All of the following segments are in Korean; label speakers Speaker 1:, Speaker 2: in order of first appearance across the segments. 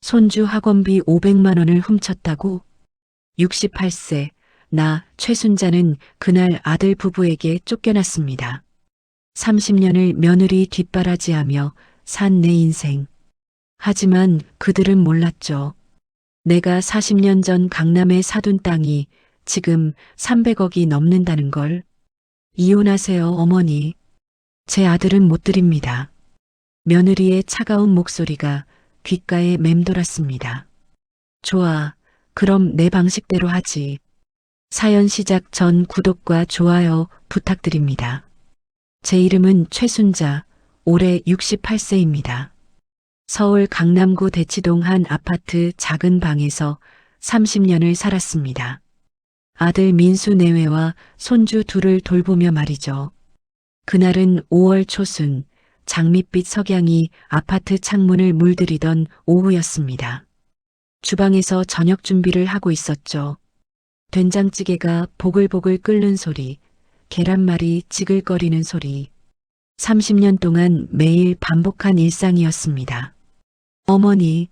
Speaker 1: 손주 학원비 500만 원을 훔쳤다고? 68세, 나 최순자는 그날 아들 부부에게 쫓겨났습니다. 30년을 며느리 뒷바라지하며 산 내 인생. 하지만 그들은 몰랐죠. 내가 40년 전 강남에 사둔 땅이 지금 300억이 넘는다는 걸. 이혼하세요, 어머니. 제 아들은 못 드립니다. 며느리의 차가운 목소리가 귓가에 맴돌았습니다. 좋아, 그럼 내 방식대로 하지. 사연 시작 전 구독과 좋아요 부탁드립니다. 제 이름은 최순자, 올해 68세입니다. 서울 강남구 대치동 한 아파트 작은 방에서 30년을 살았습니다. 아들 민수 내외와 손주 둘을 돌보며 말이죠. 그날은 5월 초순, 장밋빛 석양이 아파트 창문을 물들이던 오후였습니다. 주방에서 저녁 준비를 하고 있었죠. 된장찌개가 보글보글 끓는 소리, 계란말이 지글거리는 소리. 30년 동안 매일 반복한 일상이었습니다. 어머니,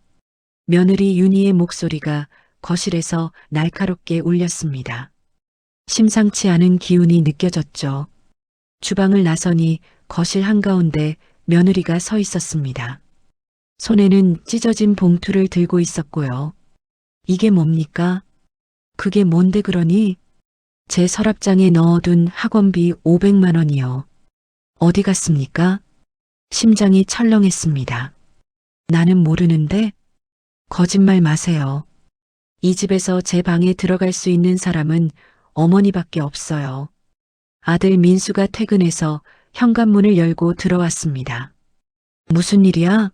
Speaker 1: 며느리 윤희의 목소리가 거실에서 날카롭게 울렸습니다. 심상치 않은 기운이 느껴졌죠. 주방을 나서니 거실 한가운데 며느리가 서 있었습니다. 손에는 찢어진 봉투를 들고 있었고요. 이게 뭡니까? 그게 뭔데 그러니? 제 서랍장에 넣어둔 학원비 500만 원이요. 어디 갔습니까? 심장이 철렁했습니다. 나는 모르는데? 거짓말 마세요. 이 집에서 제 방에 들어갈 수 있는 사람은 어머니밖에 없어요. 아들 민수가 퇴근해서 현관문을 열고 들어왔습니다. 무슨 일이야?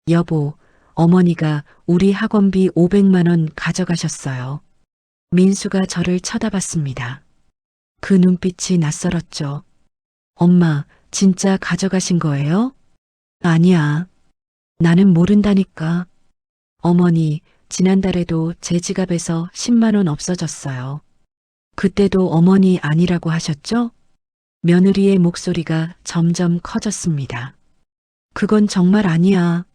Speaker 1: 여보, 어머니가 우리 학원비 500만 원 가져가셨어요. 민수가 저를 쳐다봤습니다. 그 눈빛이 낯설었죠. 엄마, 진짜 가져가신 거예요? 아니야. 나는 모른다니까. 어머니, 지난달에도 제 지갑에서 10만 원 없어졌어요. 그때도 어머니 아니라고 하셨죠? 며느리의 목소리가 점점 커졌습니다. 그건 정말 아니야.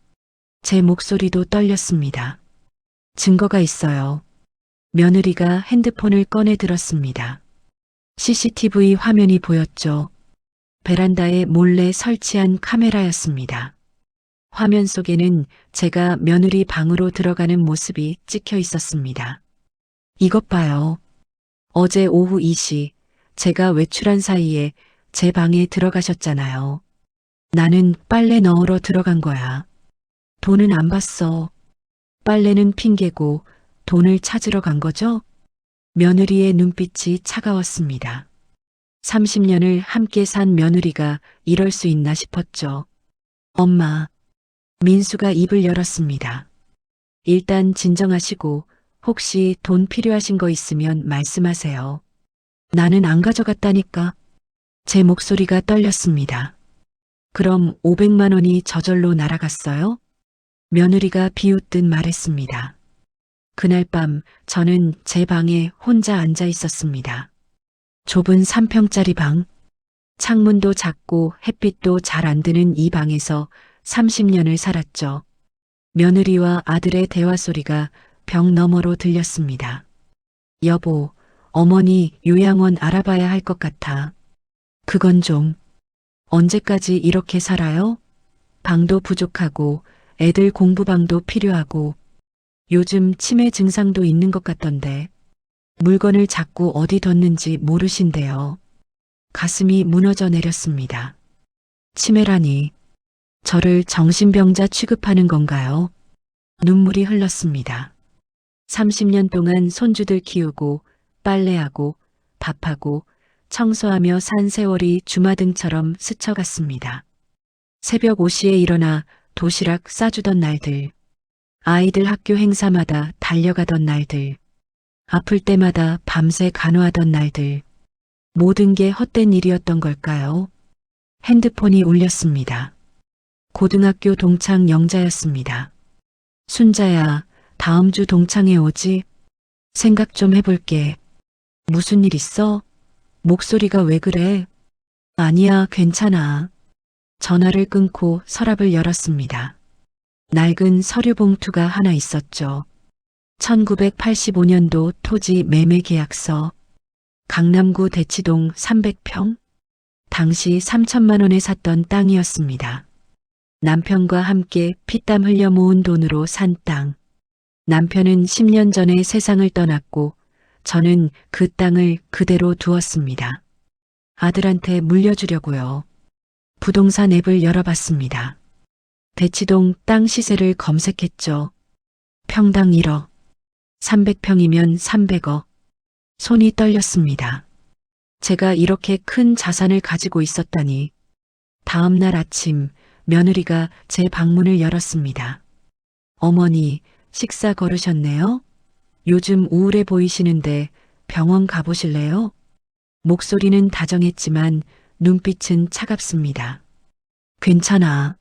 Speaker 1: 제 목소리도 떨렸습니다. 증거가 있어요. 며느리가 핸드폰을 꺼내 들었습니다. CCTV 화면이 보였죠. 베란다에 몰래 설치한 카메라였습니다. 화면 속에는 제가 며느리 방으로 들어가는 모습이 찍혀 있었습니다. 이것 봐요. 어제 오후 2시 제가 외출한 사이에 제 방에 들어가셨잖아요. 나는 빨래 넣으러 들어간 거야. 돈은 안 봤어. 빨래는 핑계고 돈을 찾으러 간 거죠? 며느리의 눈빛이 차가웠습니다. 30년을 함께 산 며느리가 이럴 수 있나 싶었죠. 엄마, 민수가 입을 열었습니다. 일단 진정하시고 혹시 돈 필요하신 거 있으면 말씀하세요. 나는 안 가져갔다니까. 제 목소리가 떨렸습니다. 그럼 500만 원이 저절로 날아갔어요? 며느리가 비웃듯 말했습니다. 그날 밤 저는 제 방에 혼자 앉아 있었습니다. 좁은 3평짜리 방, 창문도 작고 햇빛도 잘 안 드는 이 방에서 30년을 살았죠. 며느리와 아들의 대화 소리가 벽 너머로 들렸습니다. 여보, 어머니 요양원 알아봐야 할 것 같아. 그건 좀. 언제까지 이렇게 살아요? 방도 부족하고 애들 공부방도 필요하고 요즘 치매 증상도 있는 것 같던데 물건을 자꾸 어디 뒀는지 모르신대요. 가슴이 무너져 내렸습니다. 치매라니 저를 정신병자 취급하는 건가요? 눈물이 흘렀습니다. 30년 동안 손주들 키우고 빨래하고 밥하고 청소하며 산 세월이 주마등처럼 스쳐갔습니다. 새벽 5시에 일어나 도시락 싸주던 날들, 아이들 학교 행사마다 달려가던 날들, 아플 때마다 밤새 간호하던 날들, 모든 게 헛된 일이었던 걸까요? 핸드폰이 울렸습니다. 고등학교 동창 영자였습니다. 순자야, 다음 주 동창회 오지? 생각 좀 해볼게. 무슨 일 있어? 목소리가 왜 그래? 아니야, 괜찮아. 전화를 끊고 서랍을 열었습니다. 낡은 서류 봉투가 하나 있었죠. 1985년도 토지 매매 계약서. 강남구 대치동 300평. 당시 3천만 원에 샀던 땅이었습니다. 남편과 함께 피땀 흘려 모은 돈으로 산 땅. 남편은 10년 전에 세상을 떠났고 저는 그 땅을 그대로 두었습니다. 아들한테 물려주려고요. 부동산 앱을 열어봤습니다. 대치동 땅 시세를 검색했죠. 평당 1억. 300평이면 300억. 손이 떨렸습니다. 제가 이렇게 큰 자산을 가지고 있었다니. 다음 날 아침 며느리가 제 방문을 열었습니다. 어머니, 식사 거르셨네요? 요즘 우울해 보이시는데 병원 가보실래요? 목소리는 다정했지만 눈빛은 차갑습니다. 괜찮아.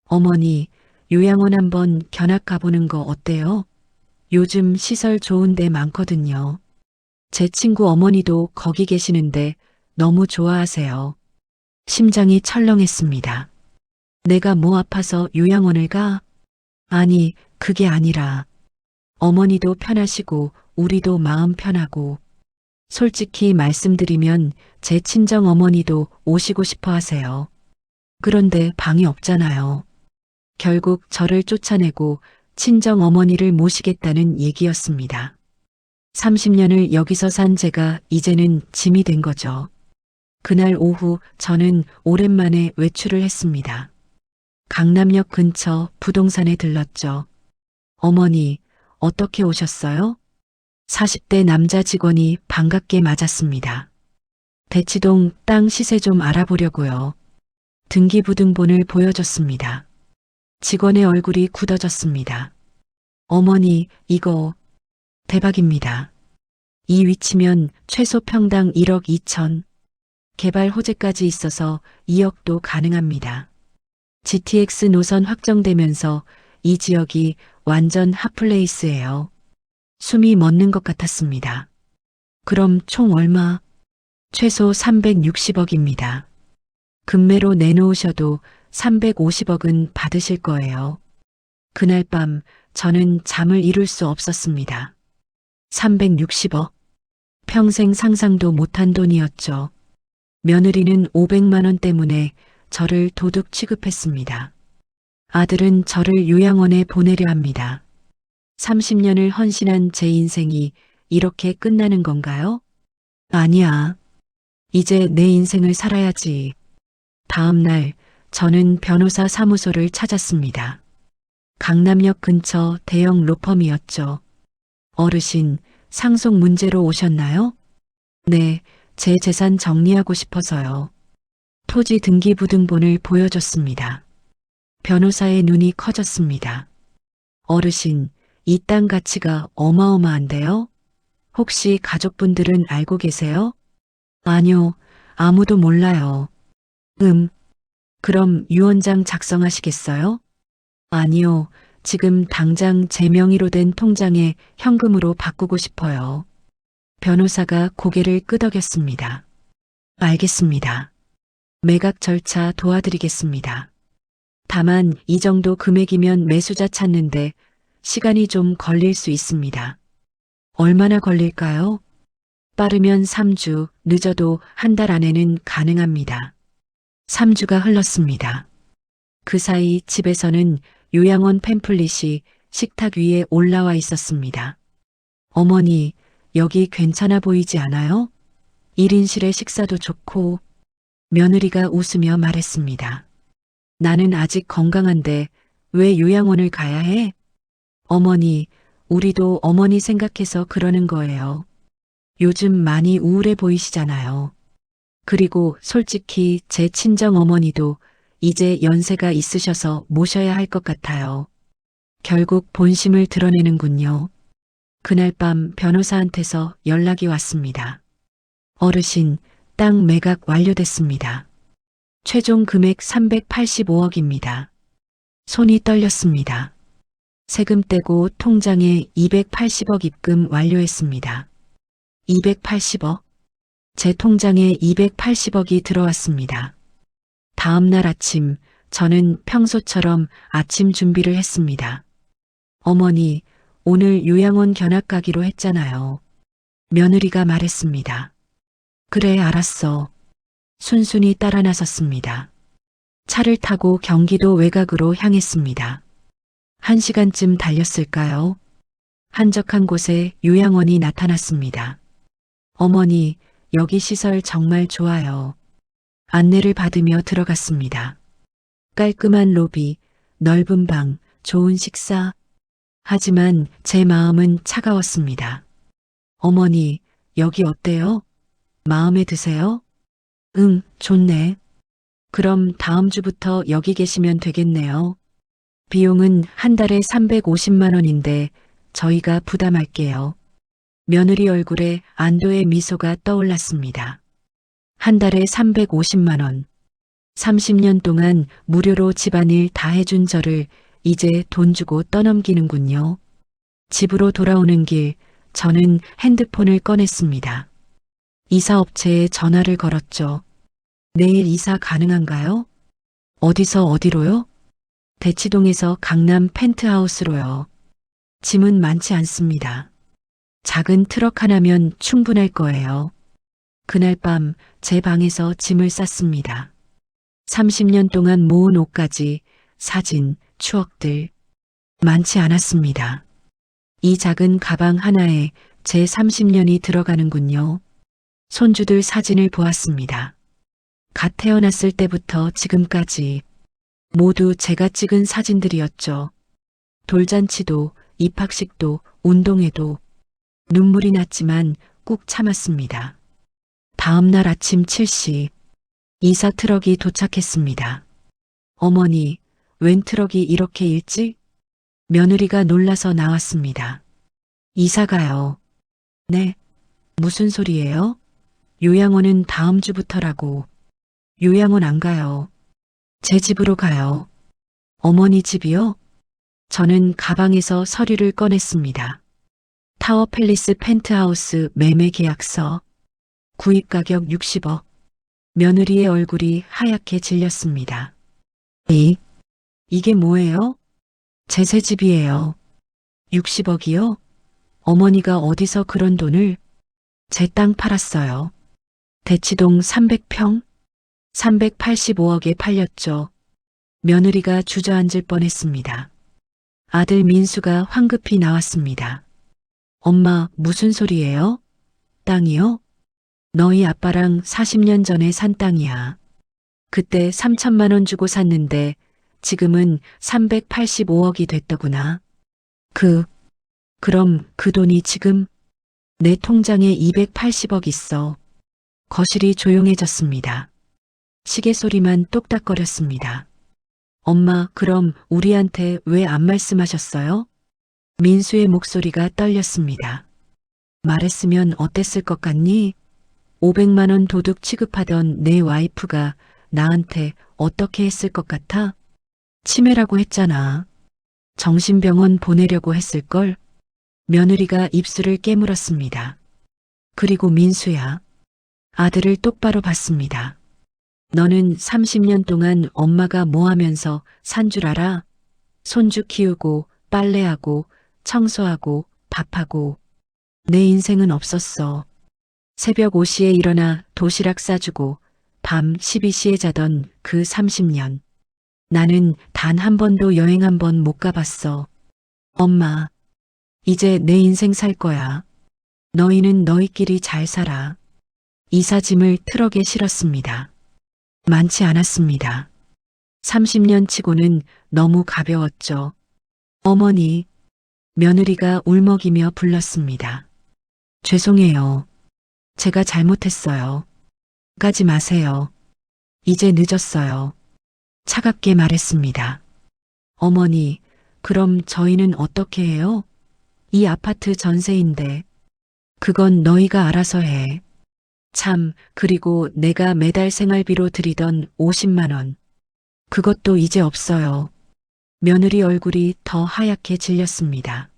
Speaker 1: 어머니, 요양원 한번 견학 가보는 거 어때요? 요즘 시설 좋은 데 많거든요. 제 친구 어머니도 거기 계시는데 너무 좋아하세요. 심장이 철렁했습니다. 내가 뭐 아파서 요양원을 가? 아니, 그게 아니라 어머니도 편하시고 우리도 마음 편하고 솔직히 말씀드리면 제 친정 어머니도 오시고 싶어 하세요. 그런데 방이 없잖아요. 결국 저를 쫓아내고 친정 어머니를 모시겠다는 얘기였습니다. 30년을 여기서 산 제가 이제는 짐이 된 거죠. 그날 오후 저는 오랜만에 외출을 했습니다. 강남역 근처 부동산에 들렀죠. 어머니, 어떻게 오셨어요? 40대 남자 직원이 반갑게 맞았습니다. 대치동 땅 시세 좀 알아보려고요. 등기부등본을 보여줬습니다. 직원의 얼굴이 굳어졌습니다. 어머니, 이거 대박입니다. 이 위치면 최소 평당 1억 2천, 개발 호재까지 있어서 2억도 가능합니다. GTX 노선 확정되면서 이 지역이 완전 핫플레이스예요. 숨이 멎는 것 같았습니다. 그럼 총 얼마? 최소 360억입니다. 금매로 내놓으셔도 350억은 받으실 거예요. 그날 밤 저는 잠을 이룰 수 없었습니다. 360억. 평생 상상도 못한 돈이었죠. 며느리는 500만 원 때문에 저를 도둑 취급했습니다. 아들은 저를 요양원에 보내려 합니다. 30년을 헌신한 제 인생이 이렇게 끝나는 건가요? 아니야. 이제 내 인생을 살아야지. 다음 날 저는 변호사 사무소를 찾았습니다. 강남역 근처 대형 로펌이었죠. 어르신, 상속 문제로 오셨나요? 네, 제 재산 정리하고 싶어서요. 토지 등기부등본을 보여줬습니다. 변호사의 눈이 커졌습니다. 어르신, 이 땅 가치가 어마어마한데요? 혹시 가족분들은 알고 계세요? 아니요, 아무도 몰라요. 그럼 유언장 작성하시겠어요? 아니요, 지금 당장 제 명의로 된 통장에 현금으로 바꾸고 싶어요. 변호사가 고개를 끄덕였습니다. 알겠습니다. 매각 절차 도와드리겠습니다. 다만 이 정도 금액이면 매수자 찾는데 시간이 좀 걸릴 수 있습니다. 얼마나 걸릴까요? 빠르면 3주, 늦어도 한 달 안에는 가능합니다. 3주가 흘렀습니다. 그 사이 집에서는 요양원 팸플릿이 식탁 위에 올라와 있었습니다. 어머니, 여기 괜찮아 보이지 않아요? 1인실의 식사도 좋고. 며느리가 웃으며 말했습니다. 나는 아직 건강한데 왜 요양원을 가야 해? 어머니, 우리도 어머니 생각해서 그러는 거예요. 요즘 많이 우울해 보이시잖아요. 그리고 솔직히 제 친정 어머니도 이제 연세가 있으셔서 모셔야 할 것 같아요. 결국 본심을 드러내는군요. 그날 밤 변호사한테서 연락이 왔습니다. 어르신, 땅 매각 완료됐습니다. 최종 금액 385억입니다. 손이 떨렸습니다. 세금 떼고 통장에 280억 입금 완료했습니다. 280억? 제 통장에 280억이 들어왔습니다. 다음 날 아침 저는 평소처럼 아침 준비를 했습니다. 어머니, 오늘 요양원 견학 가기로 했잖아요. 며느리가 말했습니다. 그래, 알았어. 순순히 따라 나섰습니다. 차를 타고 경기도 외곽으로 향했습니다. 1시간쯤 달렸을까요? 한적한 곳에 요양원이 나타났습니다. 어머니, 여기 시설 정말 좋아요. 안내를 받으며 들어갔습니다. 깔끔한 로비, 넓은 방, 좋은 식사. 하지만 제 마음은 차가웠습니다. 어머니, 여기 어때요? 마음에 드세요? 응, 좋네. 그럼 다음 주부터 여기 계시면 되겠네요. 비용은 한 달에 350만 원인데 저희가 부담할게요. 며느리 얼굴에 안도의 미소가 떠올랐습니다. 한 달에 350만 원. 30년 동안 무료로 집안일 다 해준 저를 이제 돈 주고 떠넘기는군요. 집으로 돌아오는 길, 저는 핸드폰을 꺼냈습니다. 이사업체에 전화를 걸었죠. 내일 이사 가능한가요? 어디서 어디로요? 대치동에서 강남 펜트하우스로요. 짐은 많지 않습니다. 작은 트럭 하나면 충분할 거예요. 그날 밤 제 방에서 짐을 쌌습니다. 30년 동안 모은 옷까지, 사진, 추억들. 많지 않았습니다. 이 작은 가방 하나에 제 30년이 들어가는군요. 손주들 사진을 보았습니다. 갓 태어났을 때부터 지금까지 모두 제가 찍은 사진들이었죠. 돌잔치도, 입학식도, 운동회도. 눈물이 났지만 꾹 참았습니다. 다음 날 아침 7시 이사 트럭이 도착했습니다. 어머니, 웬 트럭이 이렇게 일찍? 며느리가 놀라서 나왔습니다. 이사가요. 네. 무슨 소리예요? 요양원은 다음 주부터라고. 요양원 안 가요. 제 집으로 가요. 어머니 집이요? 저는 가방에서 서류를 꺼냈습니다. 타워 팰리스 펜트하우스 매매 계약서. 구입 가격 60억. 며느리의 얼굴이 하얗게 질렸습니다. 이게 뭐예요? 제 새 집이에요. 60억이요? 어머니가 어디서 그런 돈을? 제 땅 팔았어요. 대치동 300평? 385억에 팔렸죠. 며느리가 주저앉을 뻔했습니다. 아들 민수가 황급히 나왔습니다. 엄마, 무슨 소리예요? 땅이요? 너희 아빠랑 40년 전에 산 땅이야. 그때 3천만 원 주고 샀는데 지금은 385억이 됐더구나. 그럼 그 돈이 지금 내 통장에 280억 있어. 거실이 조용해졌습니다. 시계 소리만 똑딱거렸습니다. 엄마, 그럼 우리한테 왜 안 말씀하셨어요? 민수의 목소리가 떨렸습니다. 말했으면 어땠을 것 같니? 500만 원 도둑 취급하던 내 와이프가 나한테 어떻게 했을 것 같아? 치매라고 했잖아. 정신병원 보내려고 했을걸? 며느리가 입술을 깨물었습니다. 그리고 민수야. 아들을 똑바로 봤습니다. 너는 30년 동안 엄마가 뭐 하면서 산 줄 알아? 손주 키우고 빨래하고 청소하고 밥하고. 내 인생은 없었어. 새벽 5시에 일어나 도시락 싸주고 밤 12시에 자던 그 30년. 나는 단 한 번도 여행 한 번 못 가봤어. 엄마, 이제 내 인생 살 거야. 너희는 너희끼리 잘 살아. 이사짐을 트럭에 실었습니다. 많지 않았습니다. 30년 치고는 너무 가벼웠죠. 어머니, 며느리가 울먹이며 불렀습니다. 죄송해요. 제가 잘못했어요. 가지 마세요. 이제 늦었어요. 차갑게 말했습니다. 어머니, 그럼 저희는 어떻게 해요? 이 아파트 전세인데. 그건 너희가 알아서 해. 참, 그리고 내가 매달 생활비로 드리던 50만 원. 그것도 이제 없어요. 며느리 얼굴이 더 하얗게 질렸습니다.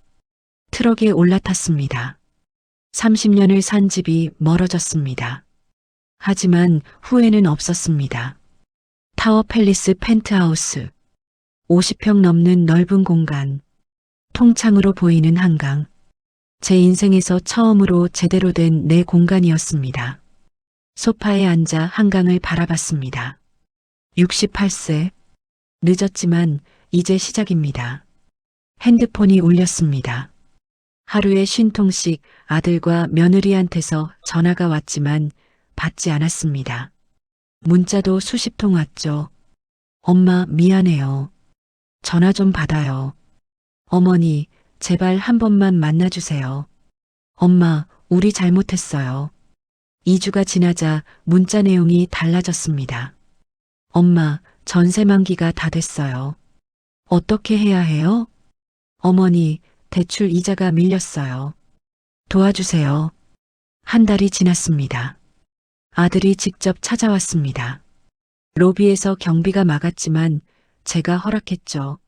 Speaker 1: 트럭에 올라탔습니다. 30년을 산 집이 멀어졌습니다. 하지만 후회는 없었습니다. 타워 팰리스 펜트하우스. 50평 넘는 넓은 공간. 통창으로 보이는 한강. 제 인생에서 처음으로 제대로 된 내 공간이었습니다. 소파에 앉아 한강을 바라봤습니다. 68세. 늦었지만 이제 시작입니다. 핸드폰이 울렸습니다. 하루에 50통씩 아들과 며느리한테서 전화가 왔지만 받지 않았습니다. 문자도 수십 통 왔죠. 엄마 미안해요. 전화 좀 받아요. 어머니 제발 한 번만 만나주세요. 엄마 우리 잘못했어요. 2주가 지나자 문자 내용이 달라졌습니다. 엄마 전세 만기가 다 됐어요. 어떻게 해야 해요? 어머니 대출 이자가 밀렸어요. 도와주세요. 한 달이 지났습니다. 아들이 직접 찾아왔습니다. 로비에서 경비가 막았지만 제가 허락했죠.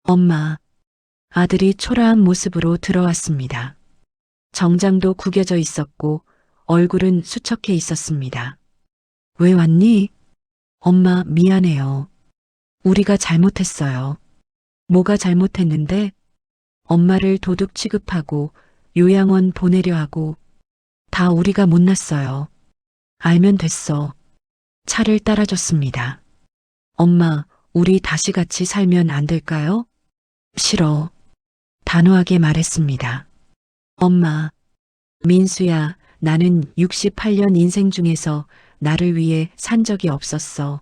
Speaker 1: 엄마. 아들이 초라한 모습으로 들어왔습니다. 정장도 구겨져 있었고 얼굴은 수척해 있었습니다. 왜 왔니? 엄마 미안해요. 우리가 잘못했어요. 뭐가 잘못했는데? 엄마를 도둑 취급하고 요양원 보내려 하고 다 우리가 못났어요. 알면 됐어. 차를 따라줬습니다. 엄마, 우리 다시 같이 살면 안 될까요? 싫어. 단호하게 말했습니다. 엄마, 민수야, 나는 68년 인생 중에서 나를 위해 산 적이 없었어.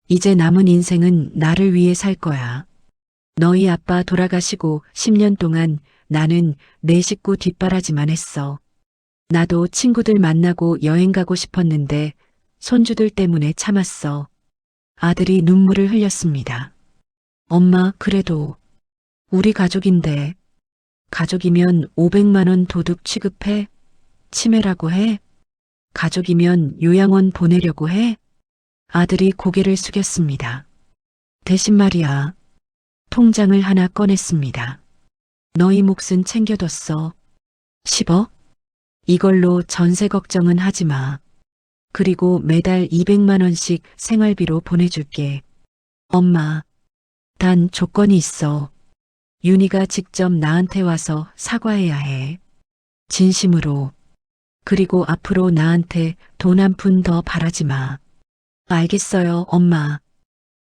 Speaker 1: 이제 남은 인생은 나를 위해 살 거야. 너희 아빠 돌아가시고 10년 동안 나는 내 식구 뒷바라지만 했어. 나도 친구들 만나고 여행 가고 싶었는데 손주들 때문에 참았어. 아들이 눈물을 흘렸습니다. 엄마, 그래도 우리 가족인데 가족이면 500만 원 도둑 취급해? 치매라고 해? 가족이면 요양원 보내려고 해? 아들이 고개를 숙였습니다. 대신 말이야. 통장을 하나 꺼냈습니다. 너희 몫은 챙겨뒀어. 10억? 이걸로 전세 걱정은 하지 마. 그리고 매달 200만 원씩 생활비로 보내줄게. 엄마, 단 조건이 있어. 윤희가 직접 나한테 와서 사과해야 해. 진심으로. 그리고 앞으로 나한테 돈 한 푼 더 바라지 마. 알겠어요, 엄마.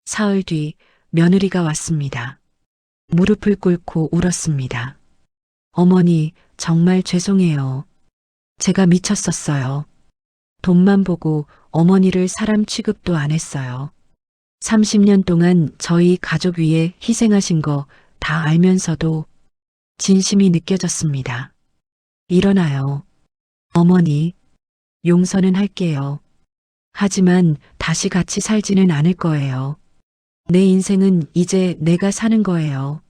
Speaker 1: 사흘 뒤 며느리가 왔습니다. 무릎을 꿇고 울었습니다. 어머니, 정말 죄송해요. 제가 미쳤었어요. 돈만 보고 어머니를 사람 취급도 안 했어요. 30년 동안 저희 가족 위해 희생하신 거 다 알면서도 진심이 느껴졌습니다. 일어나요. 어머니, 용서는 할게요. 하지만 다시 같이 살지는 않을 거예요. 내 인생은 이제 내가 사는 거예요.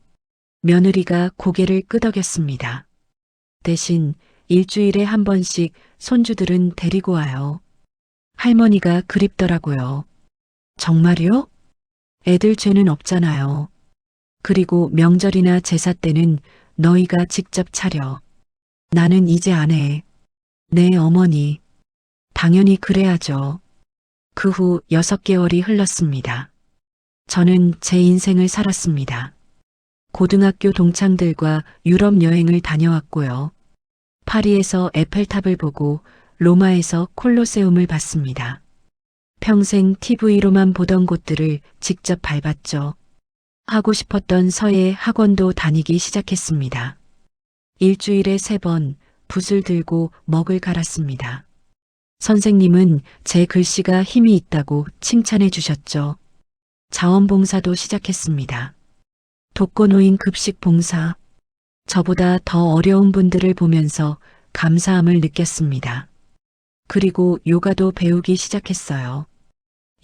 Speaker 1: 며느리가 고개를 끄덕였습니다. 대신 일주일에 한 번씩 손주들은 데리고 와요. 할머니가 그립더라고요. 정말요? 애들 죄는 없잖아요. 그리고 명절이나 제사 때는 너희가 직접 차려. 나는 이제 안 해. 네, 어머니. 당연히 그래야죠. 그 후 6개월이 흘렀습니다. 저는 제 인생을 살았습니다. 고등학교 동창들과 유럽 여행을 다녀왔고요. 파리에서 에펠탑을 보고 로마에서 콜로세움을 봤습니다. 평생 TV로만 보던 곳들을 직접 밟았죠. 하고 싶었던 서예 학원도 다니기 시작했습니다. 일주일에 3번 붓을 들고 먹을 갈았습니다. 선생님은 제 글씨가 힘이 있다고 칭찬해 주셨죠. 자원봉사도 시작했습니다. 독거노인 급식 봉사. 저보다 더 어려운 분들을 보면서 감사함을 느꼈습니다. 그리고 요가도 배우기 시작했어요.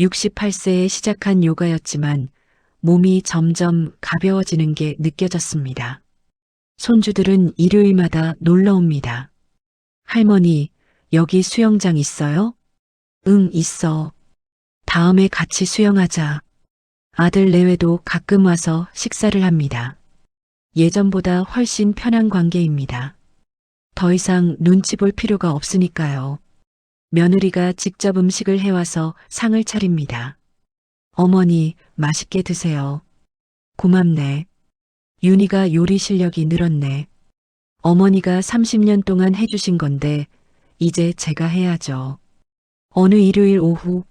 Speaker 1: 68세에 시작한 요가였지만 몸이 점점 가벼워지는 게 느껴졌습니다. 손주들은 일요일마다 놀러 옵니다. 할머니, 여기 수영장 있어요? 응, 있어. 다음에 같이 수영하자. 아들 내외도 가끔 와서 식사를 합니다. 예전보다 훨씬 편한 관계입니다. 더 이상 눈치 볼 필요가 없으니까요. 며느리가 직접 음식을 해와서 상을 차립니다. 어머니, 맛있게 드세요. 고맙네. 윤희가 요리 실력이 늘었네. 어머니가 30년 동안 해주신 건데, 이제 제가 해야죠. 어느 일요일 오후,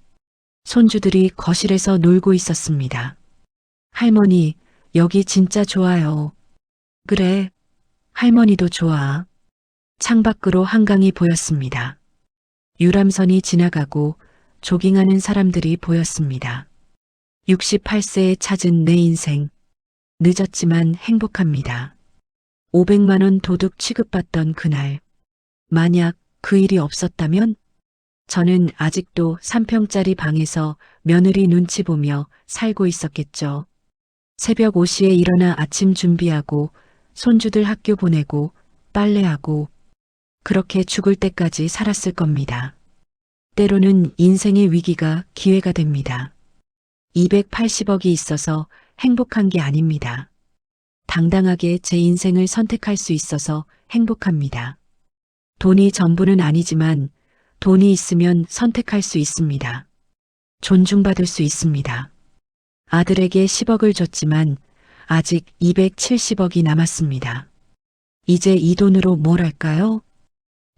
Speaker 1: 손주들이 거실에서 놀고 있었습니다. 할머니, 여기 진짜 좋아요. 그래, 할머니도 좋아. 창밖으로 한강이 보였습니다. 유람선이 지나가고 조깅하는 사람들이 보였습니다. 68세에 찾은 내 인생. 늦었지만 행복합니다. 500만 원 도둑 취급받던 그날. 만약 그 일이 없었다면 저는 아직도 3평짜리 방에서 며느리 눈치 보며 살고 있었겠죠. 새벽 5시에 일어나 아침 준비하고 손주들 학교 보내고 빨래하고 그렇게 죽을 때까지 살았을 겁니다. 때로는 인생의 위기가 기회가 됩니다. 280억이 있어서 행복한 게 아닙니다. 당당하게 제 인생을 선택할 수 있어서 행복합니다. 돈이 전부는 아니지만 돈이 있으면 선택할 수 있습니다. 존중받을 수 있습니다. 아들에게 10억을 줬지만 아직 270억이 남았습니다. 이제 이 돈으로 뭘 할까요?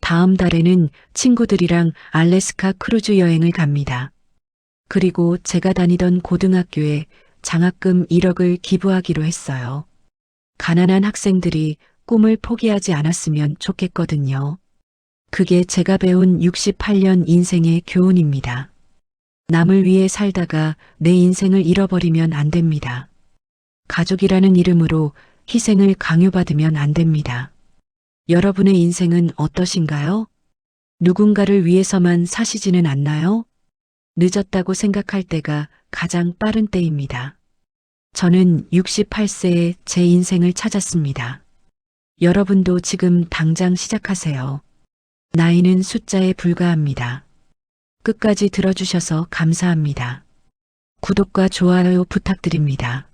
Speaker 1: 다음 달에는 친구들이랑 알래스카 크루즈 여행을 갑니다. 그리고 제가 다니던 고등학교에 장학금 1억을 기부하기로 했어요. 가난한 학생들이 꿈을 포기하지 않았으면 좋겠거든요. 그게 제가 배운 68년 인생의 교훈입니다. 남을 위해 살다가 내 인생을 잃어버리면 안 됩니다. 가족이라는 이름으로 희생을 강요받으면 안 됩니다. 여러분의 인생은 어떠신가요? 누군가를 위해서만 사시지는 않나요? 늦었다고 생각할 때가 가장 빠른 때입니다. 저는 68세에 제 인생을 찾았습니다. 여러분도 지금 당장 시작하세요. 나이는 숫자에 불과합니다. 끝까지 들어주셔서 감사합니다. 구독과 좋아요 부탁드립니다.